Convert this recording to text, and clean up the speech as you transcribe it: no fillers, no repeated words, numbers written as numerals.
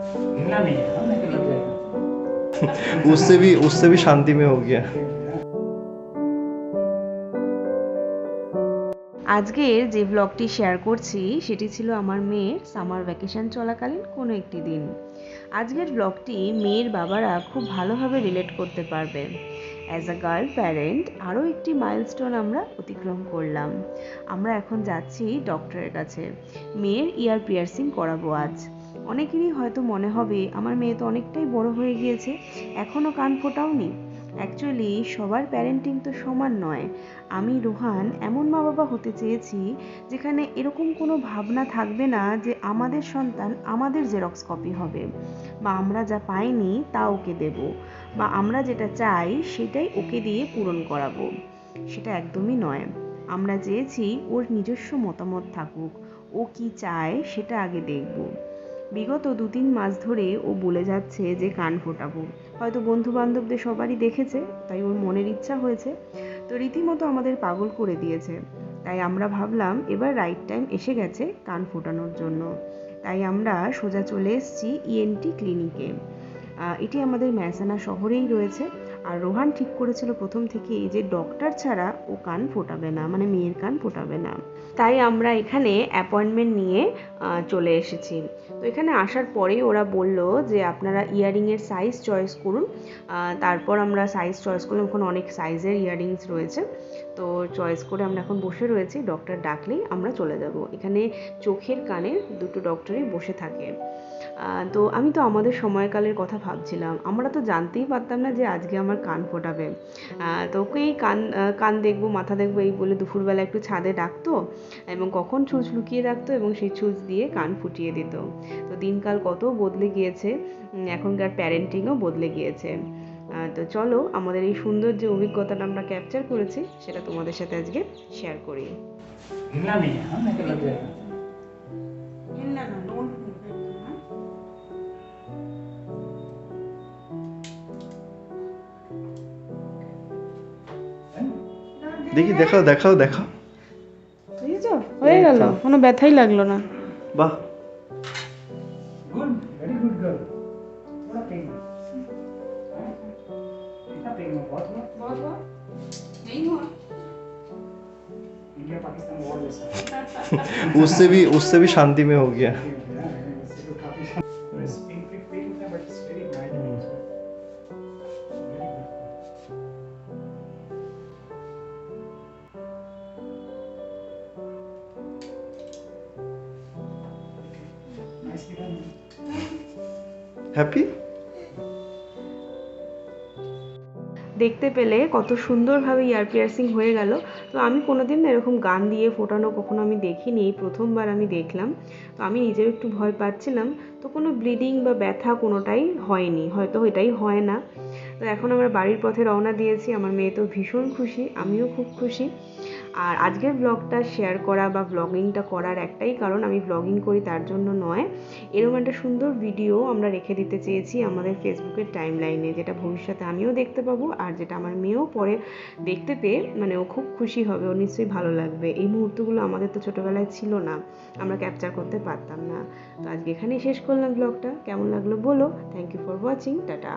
हिलना नहीं है, हाँ, नहीं तो लग जाएगा। उससे भी शांति में हो गया। আজকের যে ব্লগটি শেয়ার করছি সেটি ছিল আমার মেয়ের সামার ভ্যাকেশন চলাকালীন কোনো একটি দিন। আজকের ব্লগটি মেয়ের বাবারা খুব ভালোভাবে রিলেট করতে পারবে। অ্যাজ আ গার্ল প্যারেন্ট আরও একটি মাইলস্টোন আমরা অতিক্রম করলাম। আমরা এখন যাচ্ছি ডক্টরের কাছে। মেয়ের ইয়ার পিয়ার্সিং করাবো আজ। অনেকেরই হয়তো মনে হবে আমার মেয়ে তো অনেকটাই বড় হয়ে গিয়েছে, এখনও কান ফোটাওনি। অ্যাকচুয়ালি সবার প্যারেন্টিং তো সমান নয়। আমি রোহান এমন মা বাবা হতে চেয়েছি যেখানে এরকম কোনো ভাবনা থাকবে না যে আমাদের সন্তান আমাদের জেরক্স কপি হবে, বা আমরা যা পাইনি তা ওকে দেব, বা আমরা যেটা চাই সেটাই ওকে দিয়ে পূরণ করাবো। সেটা একদমই নয়। আমরা চেয়েছি ওর নিজস্ব মতামত থাকুক, ও কি চায় সেটা আগে দেখব। বিগত 2-3 মাস ধরে ও বলে যাচ্ছে যে কান ফোটাবো। হয়তো বন্ধু বান্ধবদের সবারই দেখেছে, তাই ওর মনের ইচ্ছা হয়েছে। তো রীতিমতো আমাদের পাগল করে দিয়েছে। তাই আমরা ভাবলাম এবার রাইট টাইম এসে গেছে কান ফোটানোর জন্য। তাই আমরা সোজা চলে এসেছি ইএনটি ক্লিনিকে। এটি আমাদের মেহসানা শহরেই রয়েছে। আর রোহান ঠিক করেছিল প্রথম থেকেই যে ডক্টর ছাড়া ও কান ফোটাবে না, মানে মেয়ের কান ফোটাবে না। তাই আমরা এখানে অ্যাপয়েন্টমেন্ট নিয়ে চলে এসেছি। তো এখানে আসার পরেই ওরা বলল যে আপনারা ইয়াররিংয়ের সাইজ চয়েস করুন। তারপর আমরা সাইজ চয়েস করলাম, এখন অনেক সাইজের ইয়াররিংস রয়েছে। তো চয়েস করে আমরা এখন বসে রয়েছি, ডক্টর ডাকলেই আমরা চলে যাব। এখানে চোখের কানের দুটো ডক্টরই বসে থাকে। তো আমি তো আমাদের সময়কালের কথা ভাবছিলাম, আমরা তো জানতেই পারতাম না যে আজকে আমার কান ফোটাবে। তো ওকেই কান দেখবো, মাথা দেখবো এই বলে দুপুরবেলা একটু ছাদে ডাকতো, এবং কখন ছুঁচ লুকিয়ে রাখতো এবং সেই ছুঁচ দিয়ে কান ফুটিয়ে দিত। তো দিনকাল কত বদলে গিয়েছে, এখনকার প্যারেন্টিংও বদলে গিয়েছে। তো চলো আমাদের এই সুন্দর যে অভিজ্ঞতাটা আমরা ক্যাপচার করেছি সেটা তোমাদের সাথে আজকে শেয়ার করি। हिलना नहीं है, हाँ, नहीं तो लग जाएगा। দেখি, দেখাও দেখাও দেখাও। বুঝেছো, হয়ে গেল, কোনো ব্যথাই লাগলো না। বাহ। Good, very good girl. थोड़ा पेन है, हाँ? कितना पेन हुआ? बहुत हुआ? नहीं हुआ। इंडिया पाकिस्तान वॉर जैसा। उससे भी शांति में हो गया। वैसे तो काफी पेन होता है, but it's very mild. Very good. Nicely done. Happy. দেখতে পেলে কত সুন্দরভাবে ইয়ার পিয়ার্সিং হয়ে গেল। তো আমি কোনোদিন না এরকম গান দিয়ে ফোটানো কখনো আমি দেখিনি, এই প্রথমবার আমি দেখলাম। তো আমি নিজেও একটু ভয় পাচ্ছিলাম। তো কোনো ব্লিডিং বা ব্যথা কোনোটাই হয়নি, হয়তো এটাই হয় না। তো এখন আমরা বাড়ির পথে রওনা দিয়েছি। আমার মেয়ে তো ভীষণ খুশি, আমিও খুব খুশি। আর আজকের ব্লগটা শেয়ার করা বা ব্লগিংটা করার একটাই কারণ, আমি ব্লগিং করি তার জন্য নয়, এরকম একটা সুন্দর ভিডিও আমরা রেখে দিতে চেয়েছি আমাদের ফেসবুকের টাইম লাইনে, যেটা ভবিষ্যতে আমিও দেখতে পাবো আর যেটা আমার মেয়েও পরে দেখতে পেয়ে মানে ও খুব খুশি হবে, ও নিশ্চয়ই ভালো লাগবে। এই মুহূর্তগুলো আমাদের তো ছোটোবেলায় ছিল না, আমরা ক্যাপচার করতে পারতাম না। তো আজকে এখানেই শেষ করলাম ব্লগটা। কেমন লাগলো বলো। Thank you for watching. Tata.